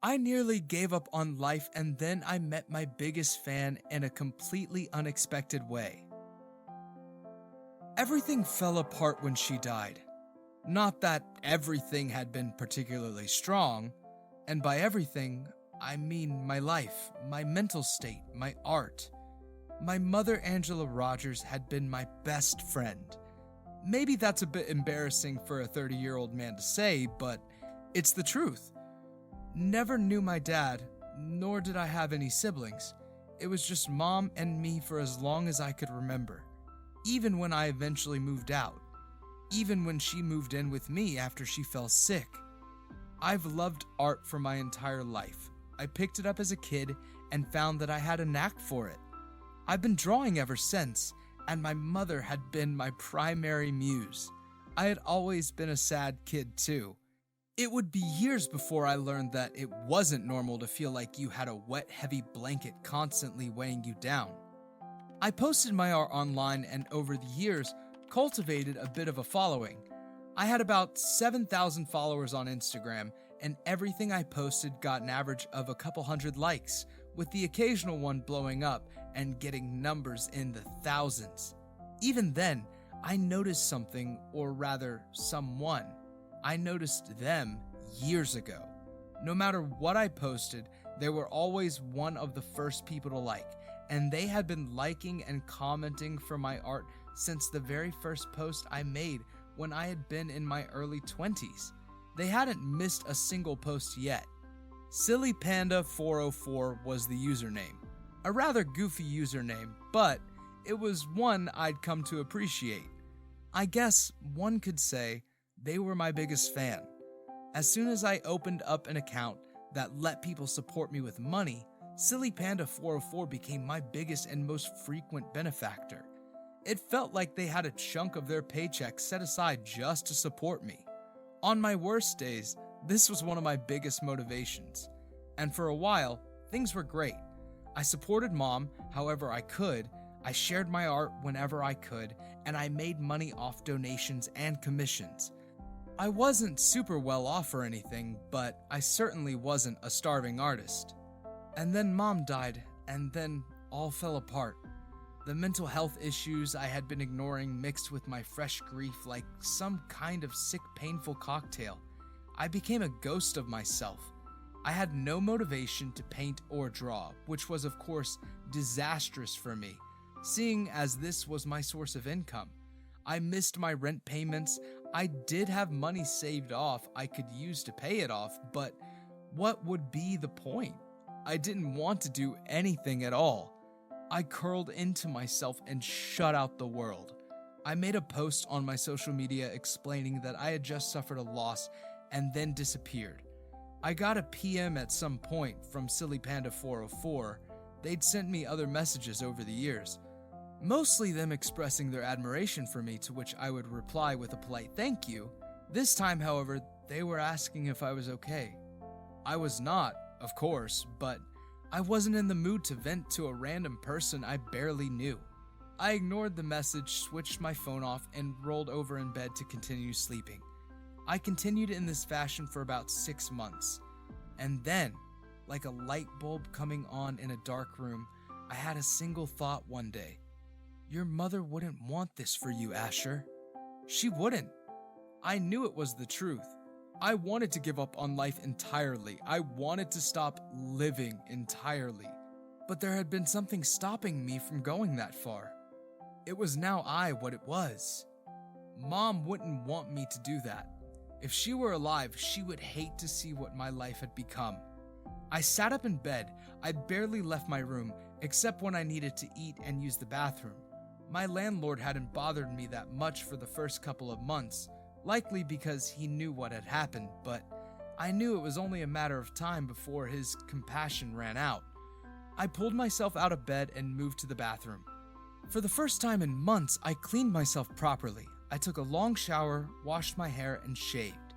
I nearly gave up on life, and then I met my biggest fan in a completely unexpected way. Everything fell apart when she died. Not that everything had been particularly strong, and by everything, I mean my life, my mental state, my art. My mother, Angela Rogers, had been my best friend. Maybe that's a bit embarrassing for a 30-year-old man to say, but it's the truth. Never knew my dad, nor did I have any siblings. It was just mom and me for as long as I could remember, even when I eventually moved out, even when she moved in with me after she fell sick. I've loved art for my entire life. I picked it up as a kid and found that I had a knack for it. I've been drawing ever since, and my mother had been my primary muse. I had always been a sad kid too. It would be years before I learned that it wasn't normal to feel like you had a wet, heavy blanket constantly weighing you down. I posted my art online and over the years cultivated a bit of a following. I had about 7,000 followers on Instagram, and everything I posted got an average of a couple hundred likes, with the occasional one blowing up and getting numbers in the thousands. Even then, I noticed something, or rather, someone. I noticed them years ago. No matter what I posted, they were always one of the first people to like, and they had been liking and commenting for my art since the very first post I made when I had been in my early 20s. They hadn't missed a single post yet. Silly Panda 404 was the username. A rather goofy username, but it was one I'd come to appreciate. I guess one could say they were my biggest fan. As soon as I opened up an account that let people support me with money, Silly Panda 404 became my biggest and most frequent benefactor. It felt like they had a chunk of their paycheck set aside just to support me. On my worst days, this was one of my biggest motivations. And for a while, things were great. I supported mom however I could, I shared my art whenever I could, and I made money off donations and commissions. I wasn't super well off or anything, but I certainly wasn't a starving artist. And then mom died, and then all fell apart. The mental health issues I had been ignoring mixed with my fresh grief like some kind of sick, painful cocktail. I became a ghost of myself. I had no motivation to paint or draw, which was of course disastrous for me, seeing as this was my source of income. I missed my rent payments. I did have money saved off I could use to pay it off, but what would be the point? I didn't want to do anything at all. I curled into myself and shut out the world. I made a post on my social media explaining that I had just suffered a loss and then disappeared. I got a PM at some point from Silly Panda 404. They'd sent me other messages over the years, mostly them expressing their admiration for me, to which I would reply with a polite thank you. This time, however, they were asking if I was okay. I was not, of course, but I wasn't in the mood to vent to a random person I barely knew. I ignored the message, switched my phone off, and rolled over in bed to continue sleeping. I continued in this fashion for about 6 months. And then, like a light bulb coming on in a dark room, I had a single thought one day. Your mother wouldn't want this for you, Asher. She wouldn't. I knew it was the truth. I wanted to give up on life entirely. I wanted to stop living entirely. But there had been something stopping me from going that far. It was now what it was. Mom wouldn't want me to do that. If she were alive, she would hate to see what my life had become. I sat up in bed. I barely left my room, except when I needed to eat and use the bathroom. My landlord hadn't bothered me that much for the first couple of months, likely because he knew what had happened, but I knew it was only a matter of time before his compassion ran out. I pulled myself out of bed and moved to the bathroom. For the first time in months, I cleaned myself properly. I took a long shower, washed my hair, and shaved.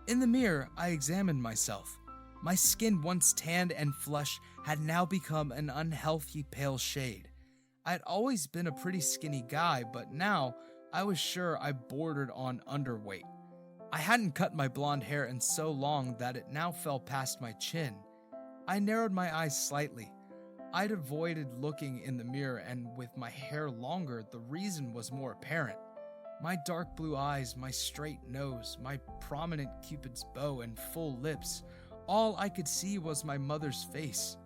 In the mirror, I examined myself. My skin, once tanned and flush, had now become an unhealthy pale shade. I had always been a pretty skinny guy, but now I was sure I bordered on underweight. I hadn't cut my blonde hair in so long that it now fell past my chin. I narrowed my eyes slightly. I'd avoided looking in the mirror, and with my hair longer, the reason was more apparent. My dark blue eyes, my straight nose, my prominent Cupid's bow, and full lips, all I could see was my mother's face.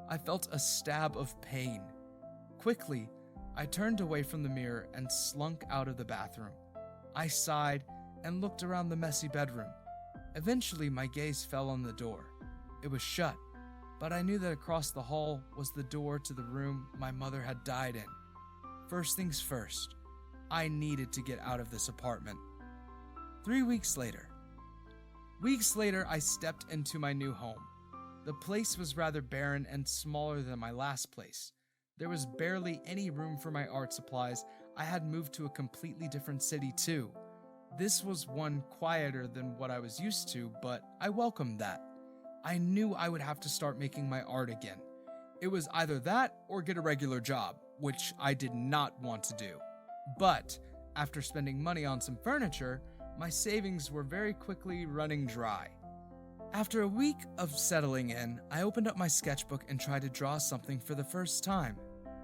I felt a stab of pain. Quickly, I turned away from the mirror and slunk out of the bathroom. I sighed and looked around the messy bedroom. Eventually, my gaze fell on the door. It was shut, but I knew that across the hall was the door to the room my mother had died in. First things first, I needed to get out of this apartment. 3 weeks later. I stepped into my new home. The place was rather barren and smaller than my last place. There was barely any room for my art supplies. I had moved to a completely different city too. This was one quieter than what I was used to, but I welcomed that. I knew I would have to start making my art again. It was either that or get a regular job, which I did not want to do. But after spending money on some furniture, my savings were very quickly running dry. After a week of settling in, I opened up my sketchbook and tried to draw something for the first time.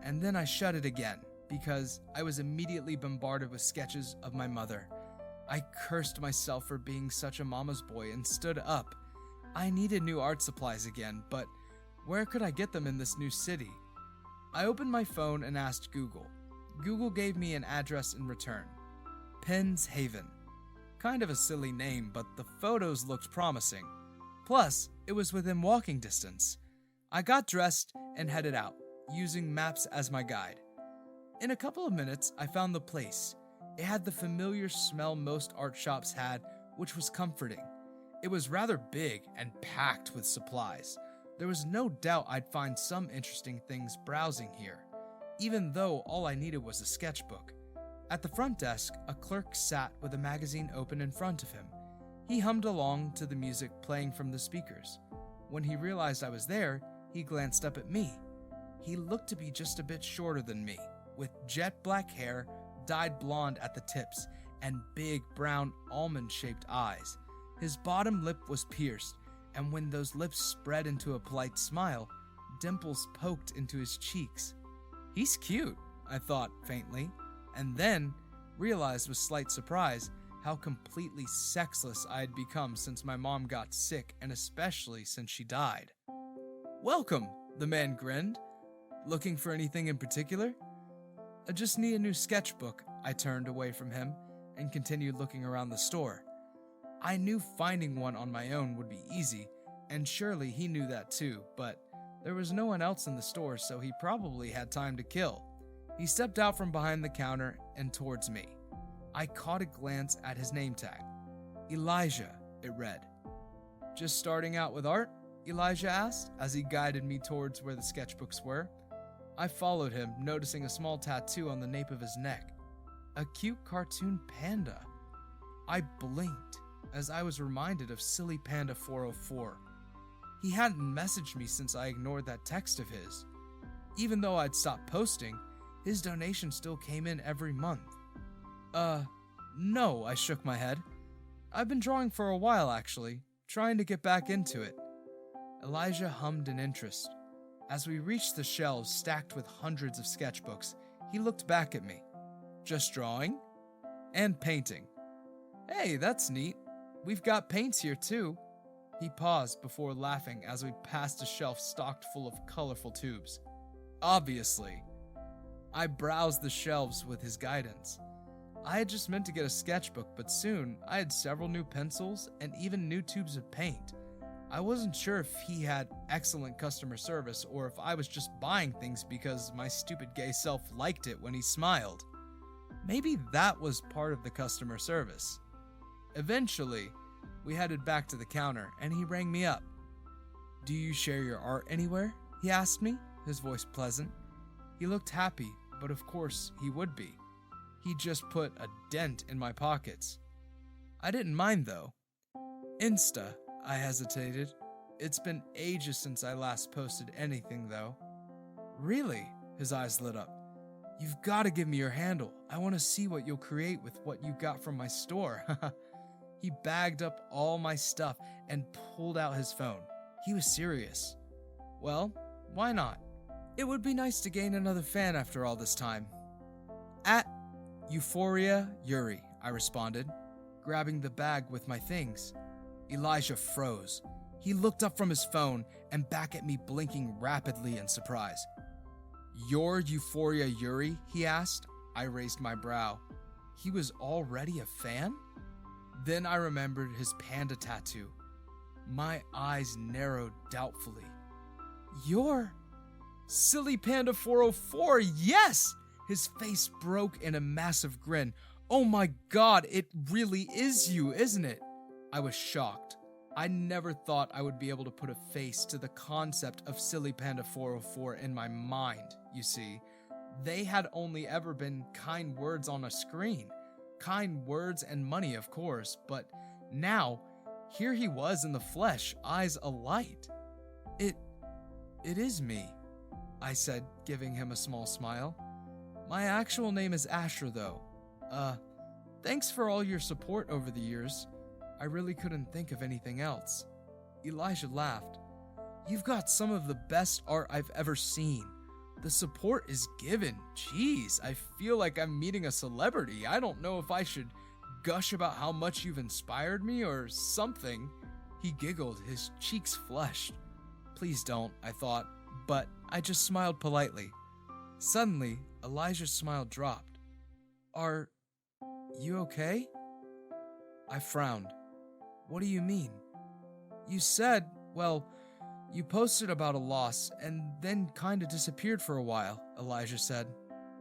And then I shut it again, because I was immediately bombarded with sketches of my mother. I cursed myself for being such a mama's boy and stood up. I needed new art supplies again, but where could I get them in this new city? I opened my phone and asked Google. Google gave me an address in return. Penn's Haven. Kind of a silly name, but the photos looked promising. Plus, it was within walking distance. I got dressed and headed out, using maps as my guide. In a couple of minutes, I found the place. It had the familiar smell most art shops had, which was comforting. It was rather big and packed with supplies. There was no doubt I'd find some interesting things browsing here, even though all I needed was a sketchbook. At the front desk, a clerk sat with a magazine open in front of him. He hummed along to the music playing from the speakers. When he realized I was there, he glanced up at me. He looked to be just a bit shorter than me, with jet black hair, dyed blonde at the tips, and big brown almond-shaped eyes. His bottom lip was pierced, and when those lips spread into a polite smile, dimples poked into his cheeks. He's cute, I thought faintly, and then realized with slight surprise how completely sexless I had become since my mom got sick, and especially since she died. "Welcome," the man grinned. "Looking for anything in particular?" "I just need a new sketchbook." I turned away from him and continued looking around the store. I knew finding one on my own would be easy, and surely he knew that too, but there was no one else in the store, so he probably had time to kill. He stepped out from behind the counter and towards me. I caught a glance at his name tag. Elijah, it read. "Just starting out with art?" Elijah asked as he guided me towards where the sketchbooks were. I followed him, noticing a small tattoo on the nape of his neck. A cute cartoon panda. I blinked as I was reminded of Silly Panda 404. He hadn't messaged me since I ignored that text of his. Even though I'd stopped posting, his donation still came in every month. No, I shook my head. I've been drawing for a while, actually, trying to get back into it. Elijah hummed in interest. As we reached the shelves stacked with hundreds of sketchbooks, he looked back at me. "Just drawing?" "And painting." "Hey, that's neat. We've got paints here too." He paused before laughing as we passed a shelf stocked full of colorful tubes. "Obviously." I browsed the shelves with his guidance. I had just meant to get a sketchbook, but soon I had several new pencils and even new tubes of paint. I wasn't sure if he had excellent customer service or if I was just buying things because my stupid gay self liked it when he smiled. Maybe that was part of the customer service. Eventually, we headed back to the counter and he rang me up. "Do you share your art anywhere?" he asked me, his voice pleasant. He looked happy, but of course he would be. He just put a dent in my pockets. I didn't mind though. "Insta," I hesitated. "It's been ages since I last posted anything though." "Really?" His eyes lit up. "You've got to give me your handle. I want to see what you'll create with what you got from my store." He bagged up all my stuff and pulled out his phone. He was serious. Well, why not? It would be nice to gain another fan after all this time. At Euphoria Yuri, I responded, grabbing the bag with my things. Elijah froze. He looked up from his phone and back at me, blinking rapidly in surprise. You're Euphoria Yuri? He asked. I raised my brow. He was already a fan? Then I remembered his panda tattoo. My eyes narrowed doubtfully. You're Silly Panda 404, yes! His face broke in a massive grin. Oh my god, it really is you, isn't it? I was shocked. I never thought I would be able to put a face to the concept of Silly Panda 404 in my mind, you see. They had only ever been kind words on a screen. Kind words and money, of course, but now, here he was in the flesh, eyes alight. It is me, I said, giving him a small smile. My actual name is Asher, though. Thanks for all your support over the years. I really couldn't think of anything else. Elijah laughed. You've got some of the best art I've ever seen. The support is given. Jeez, I feel like I'm meeting a celebrity. I don't know if I should gush about how much you've inspired me or something. He giggled, his cheeks flushed. Please don't, I thought, but I just smiled politely. Suddenly, Elijah's smile dropped. Are you okay? I frowned. What do you mean? You said, well, you posted about a loss and then kinda disappeared for a while, Elijah said.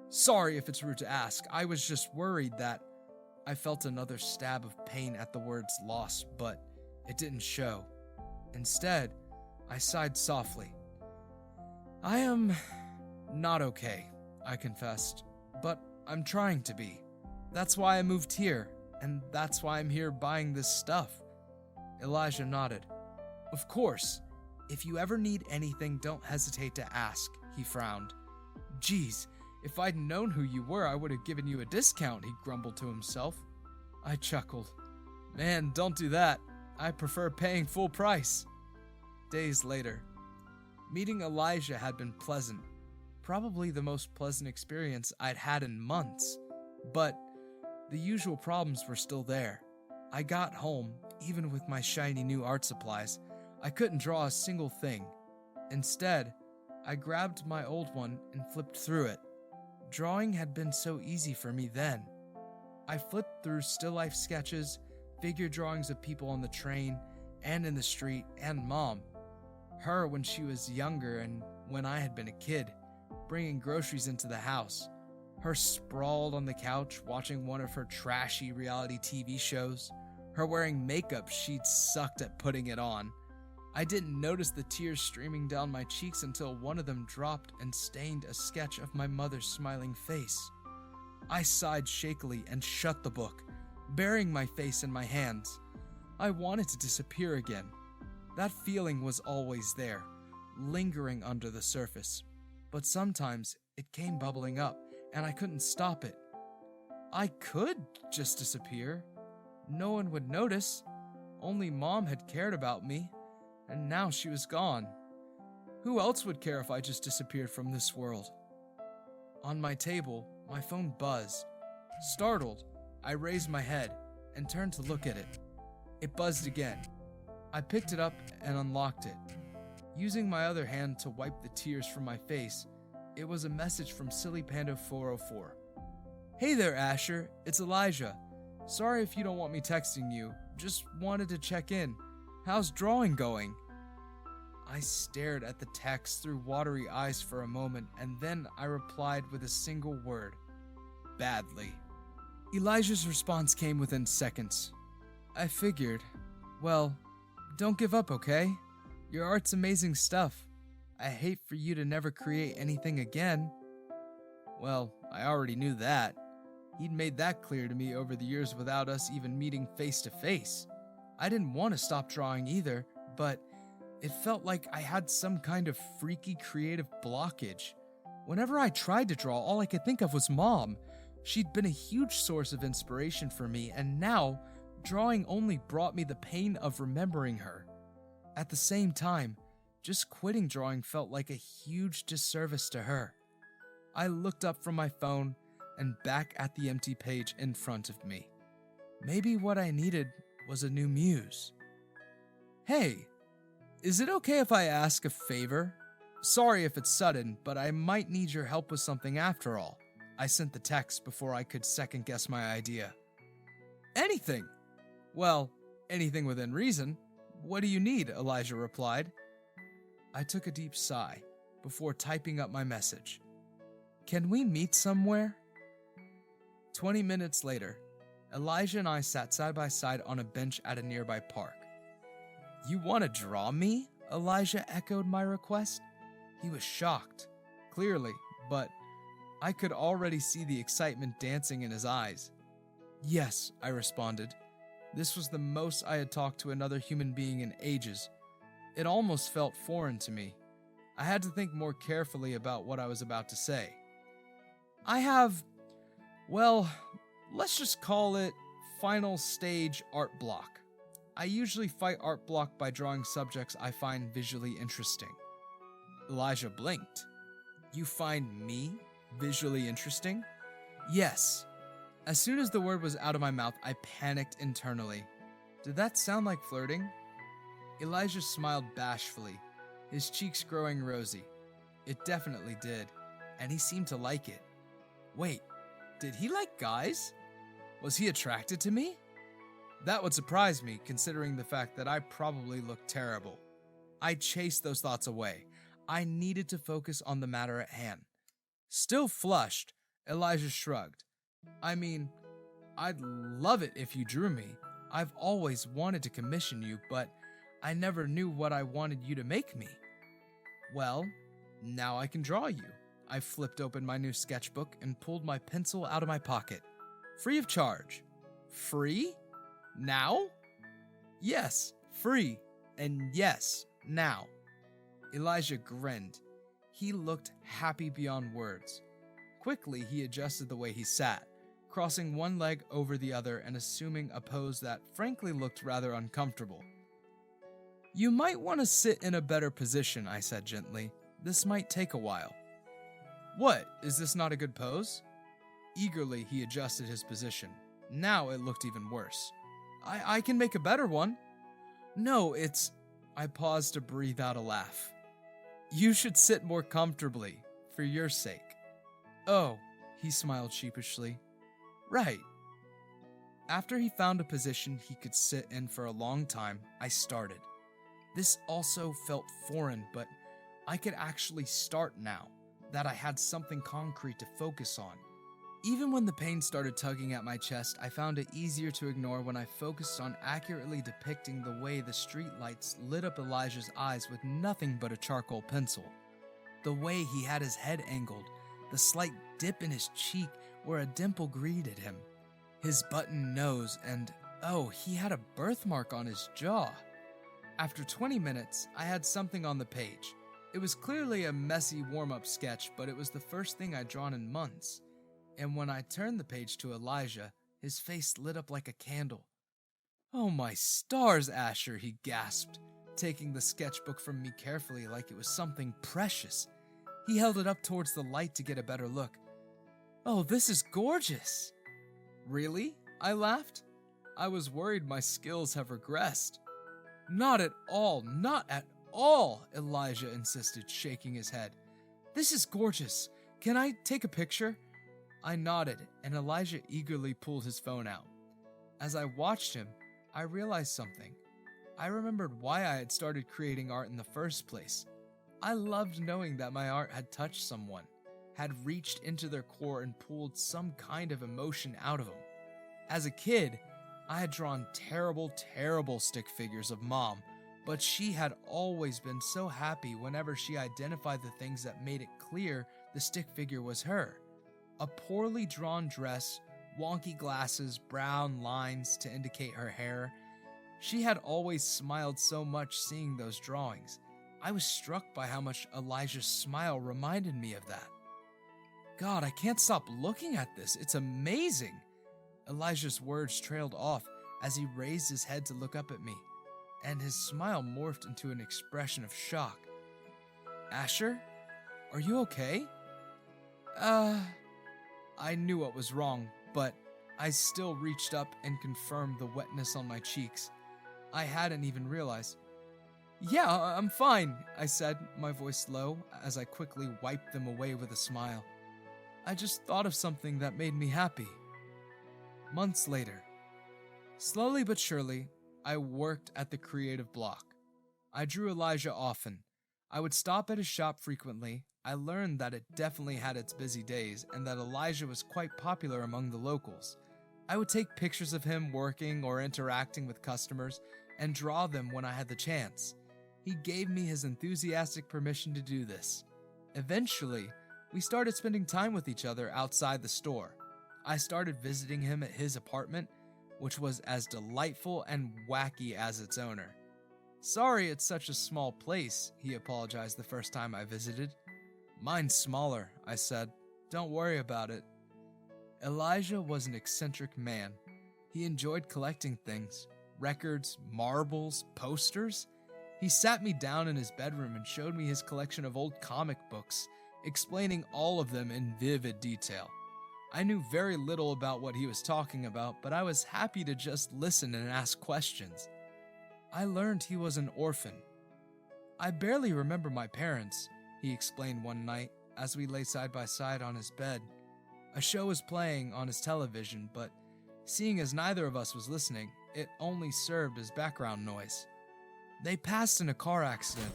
Sorry if it's rude to ask. I was just worried that... I felt another stab of pain at the words loss, but it didn't show. Instead, I sighed softly. I am not okay, I confessed, but I'm trying to be. That's why I moved here, and that's why I'm here buying this stuff. Elijah nodded. Of course. If you ever need anything, don't hesitate to ask, he frowned. Geez, if I'd known who you were, I would have given you a discount, he grumbled to himself. I chuckled. Man, don't do that. I prefer paying full price. Days later. Meeting Elijah had been pleasant. Probably the most pleasant experience I'd had in months. But the usual problems were still there. I got home, even with my shiny new art supplies, I couldn't draw a single thing. Instead, I grabbed my old one and flipped through it. Drawing had been so easy for me then. I flipped through still life sketches, figure drawings of people on the train, and in the street, and Mom. Her when she was younger and when I had been a kid, bringing groceries into the house. Her sprawled on the couch watching one of her trashy reality TV shows. Her wearing makeup she'd sucked at putting it on. I didn't notice the tears streaming down my cheeks until one of them dropped and stained a sketch of my mother's smiling face. I sighed shakily and shut the book, burying my face in my hands. I wanted to disappear again. That feeling was always there, lingering under the surface. But sometimes it came bubbling up, and I couldn't stop it. I could just disappear. No one would notice. Only Mom had cared about me. And now she was gone. Who else would care if I just disappeared from this world? On my table, my phone buzzed. Startled, I raised my head and turned to look at it. It buzzed again. I picked it up and unlocked it. Using my other hand to wipe the tears from my face, it was a message from Silly Panda 404. Hey there, Asher. It's Elijah. Sorry if you don't want me texting you. Just wanted to check in. How's drawing going? I stared at the text through watery eyes for a moment, and then I replied with a single word. Badly. Elijah's response came within seconds. I figured. Well, don't give up, okay? Your art's amazing stuff. I hate for you to never create anything again. Well, I already knew that. He'd made that clear to me over the years without us even meeting face to face. I didn't want to stop drawing either, but it felt like I had some kind of freaky creative blockage. Whenever I tried to draw, all I could think of was Mom. She'd been a huge source of inspiration for me, and now, drawing only brought me the pain of remembering her. At the same time, Just quitting drawing felt like a huge disservice to her. I looked up from my phone and back at the empty page in front of me. Maybe what I needed was a new muse. Hey, is it okay if I ask a favor? Sorry if it's sudden, but I might need your help with something after all. I sent the text before I could second guess my idea. Anything. Well, anything within reason. What do you need? Elijah replied. I took a deep sigh before typing up my message. Can we meet somewhere? 20 minutes later, Elijah and I sat side by side on a bench at a nearby park. You want to draw me? Elijah echoed my request. He was shocked, clearly, but I could already see the excitement dancing in his eyes. Yes, I responded. This was the most I had talked to another human being in ages. It almost felt foreign to me. I had to think more carefully about what I was about to say. I have, well, let's just call it final stage art block. I usually fight art block by drawing subjects I find visually interesting. Elijah blinked. You find me visually interesting? Yes. As soon as the word was out of my mouth, I panicked internally. Did that sound like flirting? Elijah smiled bashfully, his cheeks growing rosy. It definitely did, and he seemed to like it. Wait, did he like guys? Was he attracted to me? That would surprise me, considering the fact that I probably looked terrible. I chased those thoughts away. I needed to focus on the matter at hand. Still flushed, Elijah shrugged. I mean, I'd love it if you drew me. I've always wanted to commission you, but I never knew what I wanted you to make me. Well, now I can draw you. I flipped open my new sketchbook and pulled my pencil out of my pocket. Free of charge. Free? Now? Yes, free. And yes, now. Elijah grinned. He looked happy beyond words. Quickly, he adjusted the way he sat, crossing one leg over the other and assuming a pose that frankly looked rather uncomfortable. You might want to sit in a better position, I said gently. This might take a while. What, is this not a good pose? Eagerly, he adjusted his position. Now it looked even worse. I can make a better one. No, it's... I paused to breathe out a laugh. You should sit more comfortably, for your sake. Oh, he smiled sheepishly. Right. After he found a position he could sit in for a long time, I started. This also felt foreign, but I could actually start now, that I had something concrete to focus on. Even when the pain started tugging at my chest, I found it easier to ignore when I focused on accurately depicting the way the streetlights lit up Elijah's eyes with nothing but a charcoal pencil. The way he had his head angled, the slight dip in his cheek where a dimple greeted him, his button nose, and oh, he had a birthmark on his jaw. After 20 minutes, I had something on the page. It was clearly a messy warm-up sketch, but it was the first thing I'd drawn in months. And when I turned the page to Elijah, his face lit up like a candle. Oh my stars, Asher, he gasped, taking the sketchbook from me carefully like it was something precious. He held it up towards the light to get a better look. Oh, this is gorgeous. Really? I laughed. I was worried my skills have regressed. Not at all, not at all, Elijah insisted, shaking his head. This is gorgeous. Can I take a picture? I nodded, and Elijah eagerly pulled his phone out. As I watched him, I realized something. I remembered why I had started creating art in the first place. I loved knowing that my art had touched someone, had reached into their core and pulled some kind of emotion out of them. As a kid, I had drawn terrible, terrible stick figures of Mom, but she had always been so happy whenever she identified the things that made it clear the stick figure was her. A poorly drawn dress, wonky glasses, brown lines to indicate her hair. She had always smiled so much seeing those drawings. I was struck by how much Elijah's smile reminded me of that. God, I can't stop looking at this. It's amazing. Elijah's words trailed off as he raised his head to look up at me, and his smile morphed into an expression of shock. Asher? Are you okay? I knew what was wrong, but I still reached up and confirmed the wetness on my cheeks. I hadn't even realized. Yeah, I'm fine, I said, my voice low, as I quickly wiped them away with a smile. I just thought of something that made me happy. Months later. Slowly but surely, I worked at the creative block. I drew Elijah often. I would stop at his shop frequently. I learned that it definitely had its busy days and that Elijah was quite popular among the locals. I would take pictures of him working or interacting with customers and draw them when I had the chance. He gave me his enthusiastic permission to do this. Eventually, we started spending time with each other outside the store. I started visiting him at his apartment, which was as delightful and wacky as its owner. Sorry it's such a small place, he apologized the first time I visited. Mine's smaller, I said. Don't worry about it. Elijah was an eccentric man. He enjoyed collecting things, records, marbles, posters. He sat me down in his bedroom and showed me his collection of old comic books, explaining all of them in vivid detail. I knew very little about what he was talking about, but I was happy to just listen and ask questions. I learned he was an orphan. I barely remember my parents, he explained one night as we lay side by side on his bed. A show was playing on his television, but seeing as neither of us was listening, it only served as background noise. They passed in a car accident.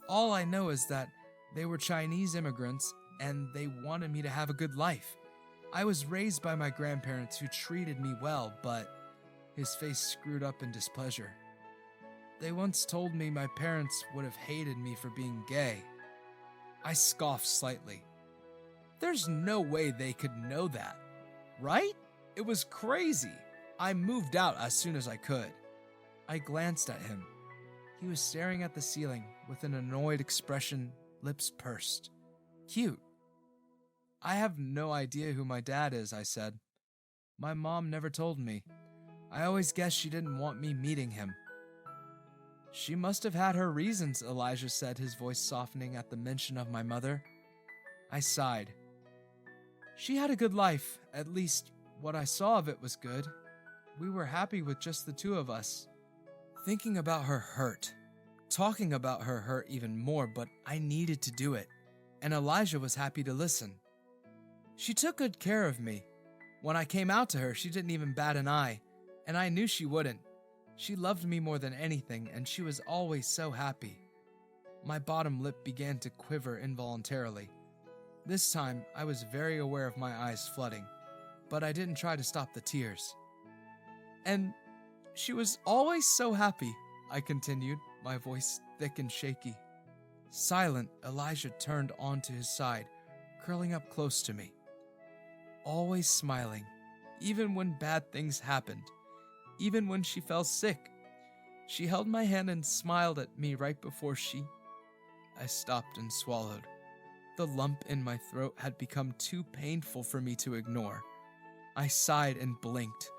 All I know is that they were Chinese immigrants and they wanted me to have a good life. I was raised by my grandparents who treated me well, but his face screwed up in displeasure. They once told me my parents would have hated me for being gay. I scoffed slightly. There's no way they could know that, right? It was crazy. I moved out as soon as I could. I glanced at him. He was staring at the ceiling with an annoyed expression, lips pursed. Cute. I have no idea who my dad is, I said. My mom never told me. I always guessed she didn't want me meeting him. She must have had her reasons, Elijah said, his voice softening at the mention of my mother. I sighed. She had a good life, at least what I saw of it was good. We were happy with just the two of us. Thinking about her hurt. Talking about her hurt even more, but I needed to do it, and Elijah was happy to listen. She took good care of me. When I came out to her, she didn't even bat an eye, and I knew she wouldn't. She loved me more than anything, and she was always so happy. My bottom lip began to quiver involuntarily. This time, I was very aware of my eyes flooding, but I didn't try to stop the tears. And she was always so happy, I continued, my voice thick and shaky. Silent, Elijah turned onto his side, curling up close to me. Always smiling, even when bad things happened, even when she fell sick. She held my hand and smiled at me right before I stopped and swallowed. The lump in my throat had become too painful for me to ignore. I sighed and blinked.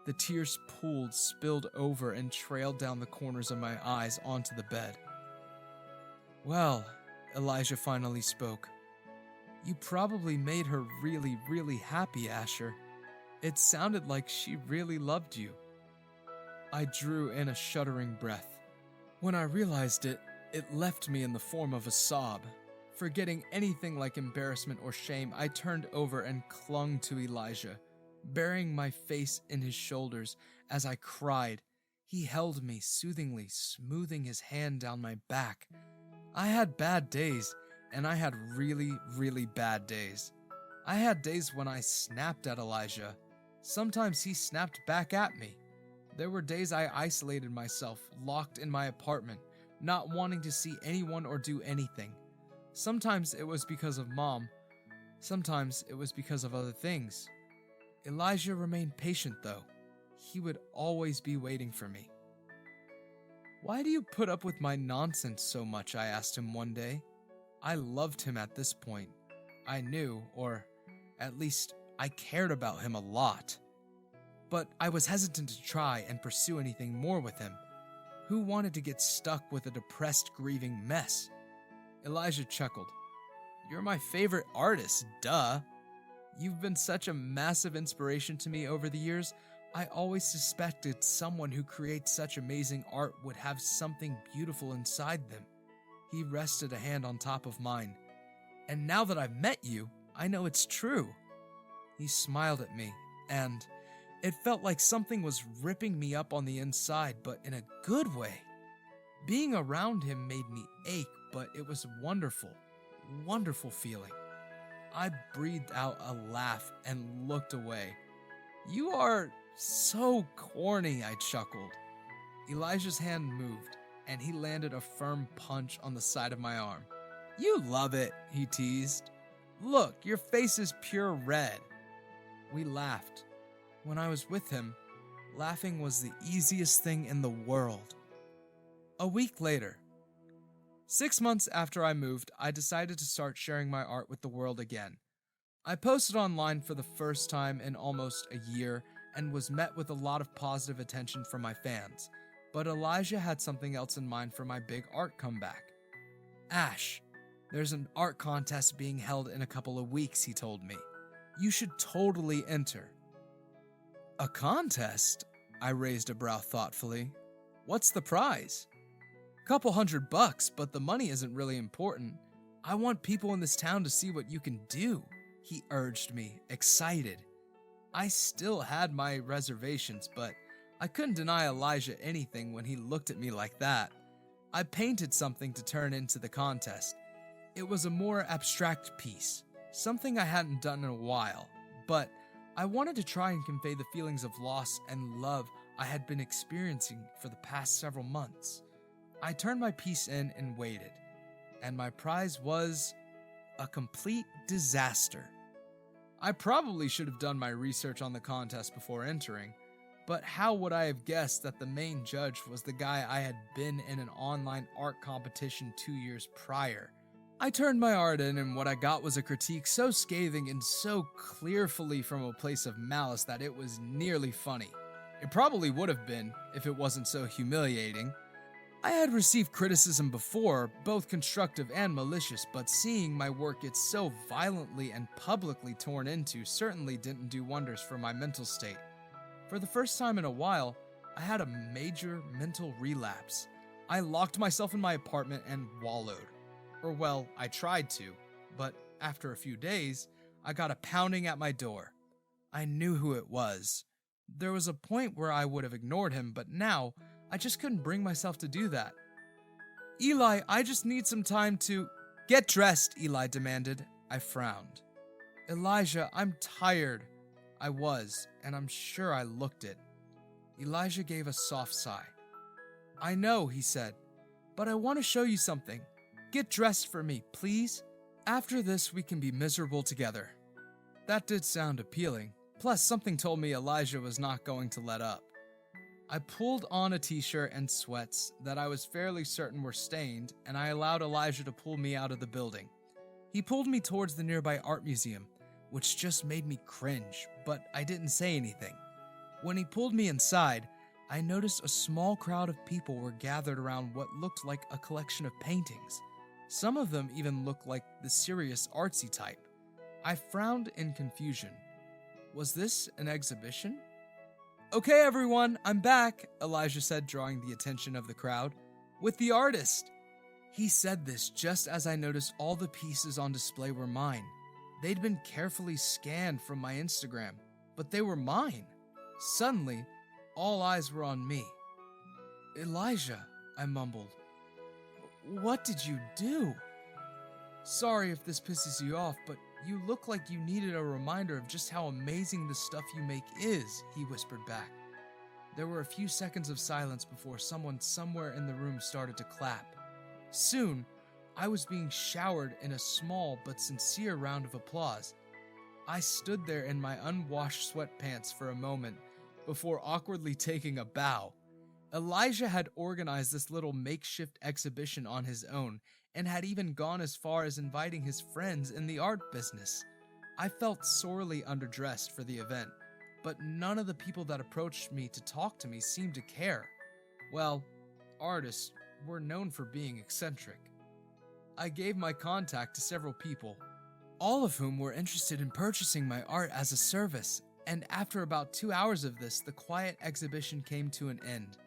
The tears pooled, spilled over, and trailed down the corners of my eyes onto the bed. Well, Elijah finally spoke. You probably made her really, really happy, Asher. It sounded like she really loved you. I drew in a shuddering breath. When I realized it, it left me in the form of a sob. Forgetting anything like embarrassment or shame, I turned over and clung to Elijah, burying my face in his shoulders as I cried. He held me soothingly, smoothing his hand down my back. I had bad days, and I had really, really bad days. I had days when I snapped at Elijah. Sometimes he snapped back at me. There were days I isolated myself, locked in my apartment, not wanting to see anyone or do anything. Sometimes it was because of Mom. Sometimes it was because of other things. Elijah remained patient, though. He would always be waiting for me. Why do you put up with my nonsense so much? I asked him one day. I loved him at this point. I knew, or at least I cared about him a lot. But I was hesitant to try and pursue anything more with him. Who wanted to get stuck with a depressed, grieving mess? Elijah chuckled. You're my favorite artist, duh. You've been such a massive inspiration to me over the years. I always suspected someone who creates such amazing art would have something beautiful inside them. He rested a hand on top of mine. And now that I've met you, I know it's true. He smiled at me, and it felt like something was ripping me up on the inside, but in a good way. Being around him made me ache, but it was a wonderful, wonderful feeling. I breathed out a laugh and looked away. You are so corny, I chuckled. Elijah's hand moved, and he landed a firm punch on the side of my arm. You love it, he teased. Look, your face is pure red. We laughed. When I was with him, laughing was the easiest thing in the world. A week later, 6 months after I moved, I decided to start sharing my art with the world again. I posted online for the first time in almost a year and was met with a lot of positive attention from my fans. But Elijah had something else in mind for my big art comeback. Ash, there's an art contest being held in a couple of weeks, he told me. You should totally enter. A contest? I raised a brow thoughtfully. What's the prize? Couple $100, but the money isn't really important. I want people in this town to see what you can do, he urged me, excited. I still had my reservations, but I couldn't deny Elijah anything when he looked at me like that. I painted something to turn into the contest. It was a more abstract piece, something I hadn't done in a while, but I wanted to try and convey the feelings of loss and love I had been experiencing for the past several months. I turned my piece in and waited, and my prize was a complete disaster. I probably should have done my research on the contest before entering, but how would I have guessed that the main judge was the guy I had been in an online art competition 2 years prior? I turned my art in, and what I got was a critique so scathing and so clearly from a place of malice that it was nearly funny. It probably would have been if it wasn't so humiliating. I had received criticism before, both constructive and malicious, but seeing my work get so violently and publicly torn into certainly didn't do wonders for my mental state. For the first time in a while, I had a major mental relapse. I locked myself in my apartment and wallowed. Or well, I tried to, but after a few days, I got a pounding at my door. I knew who it was. There was a point where I would have ignored him, but now, I just couldn't bring myself to do that. Eli, I just need some time to... Get dressed, Eli demanded. I frowned. Elijah, I'm tired. I was, and I'm sure I looked it. Elijah gave a soft sigh. I know, he said, but I want to show you something. Get dressed for me, please. After this, we can be miserable together. That did sound appealing. Plus, something told me Elijah was not going to let up. I pulled on a t-shirt and sweats that I was fairly certain were stained, and I allowed Elijah to pull me out of the building. He pulled me towards the nearby art museum, which just made me cringe, but I didn't say anything. When he pulled me inside, I noticed a small crowd of people were gathered around what looked like a collection of paintings. Some of them even looked like the serious artsy type. I frowned in confusion. Was this an exhibition? Okay, everyone, I'm back, Elijah said, drawing the attention of the crowd. With the artist. He said this just as I noticed all the pieces on display were mine. They'd been carefully scanned from my Instagram, but they were mine. Suddenly, all eyes were on me. Elijah, I mumbled. What did you do? Sorry if this pisses you off, but you look like you needed a reminder of just how amazing the stuff you make is, he whispered back. There were a few seconds of silence before someone somewhere in the room started to clap. Soon, I was being showered in a small but sincere round of applause. I stood there in my unwashed sweatpants for a moment before awkwardly taking a bow. Elijah had organized this little makeshift exhibition on his own and had even gone as far as inviting his friends in the art business. I felt sorely underdressed for the event, but none of the people that approached me to talk to me seemed to care. Well, artists were known for being eccentric. I gave my contact to several people, all of whom were interested in purchasing my art as a service, and after about 2 hours of this, the quiet exhibition came to an end.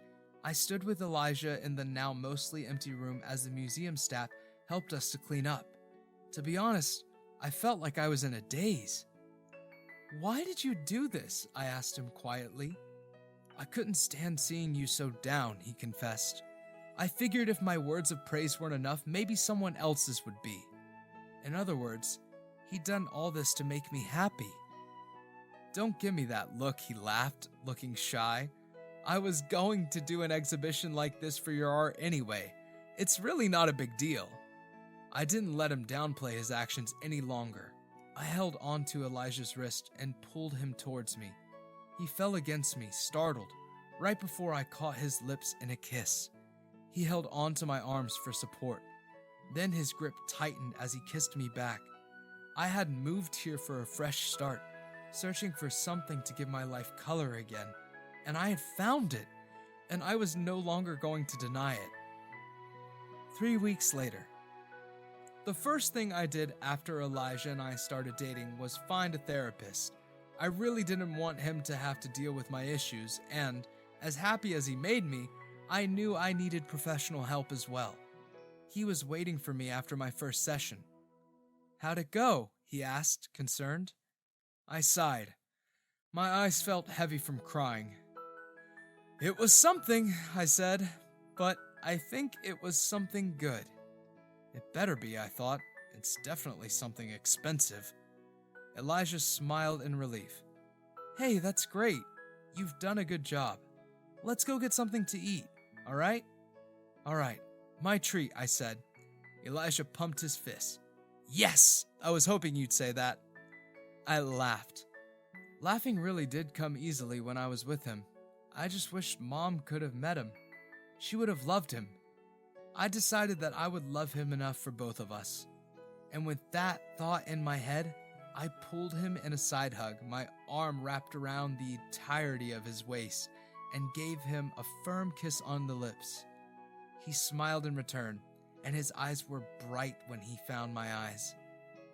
I stood with Elijah in the now mostly empty room as the museum staff helped us to clean up. To be honest, I felt like I was in a daze. "Why did you do this?" I asked him quietly. "I couldn't stand seeing you so down," he confessed. "I figured if my words of praise weren't enough, maybe someone else's would be." In other words, he'd done all this to make me happy. "Don't give me that look," he laughed, looking shy. "I was going to do an exhibition like this for your art anyway. It's really not a big deal." I didn't let him downplay his actions any longer. I held onto Elijah's wrist and pulled him towards me. He fell against me, startled, right before I caught his lips in a kiss. He held onto my arms for support. Then his grip tightened as he kissed me back. I had moved here for a fresh start, searching for something to give my life color again, and I had found it, and I was no longer going to deny it. 3 weeks later. The first thing I did after Elijah and I started dating was find a therapist. I really didn't want him to have to deal with my issues, and, as happy as he made me, I knew I needed professional help as well. He was waiting for me after my first session. "How'd it go?" he asked, concerned. I sighed. My eyes felt heavy from crying. "It was something," I said, "but I think it was something good." It better be, I thought. It's definitely something expensive. Elijah smiled in relief. "Hey, that's great. You've done a good job. Let's go get something to eat, all right?" "All right, my treat," I said. Elijah pumped his fist. "Yes! I was hoping you'd say that." I laughed. Laughing really did come easily when I was with him. I just wished Mom could have met him. She would have loved him. I decided that I would love him enough for both of us. And with that thought in my head, I pulled him in a side hug, my arm wrapped around the entirety of his waist, and gave him a firm kiss on the lips. He smiled in return, and his eyes were bright when he found my eyes.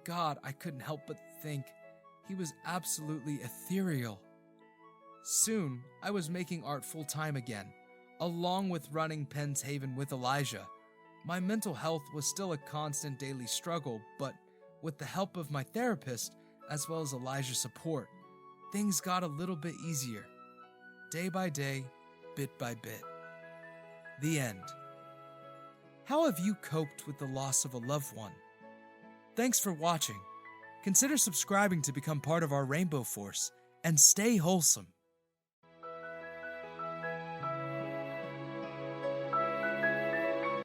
God, I couldn't help but think he was absolutely ethereal. Soon, I was making art full-time again, along with running Penn's Haven with Elijah. My mental health was still a constant daily struggle, but with the help of my therapist, as well as Elijah's support, things got a little bit easier. Day by day, bit by bit. The end. How have you coped with the loss of a loved one? Thanks for watching. Consider subscribing to become part of our Rainbow Force, and stay wholesome.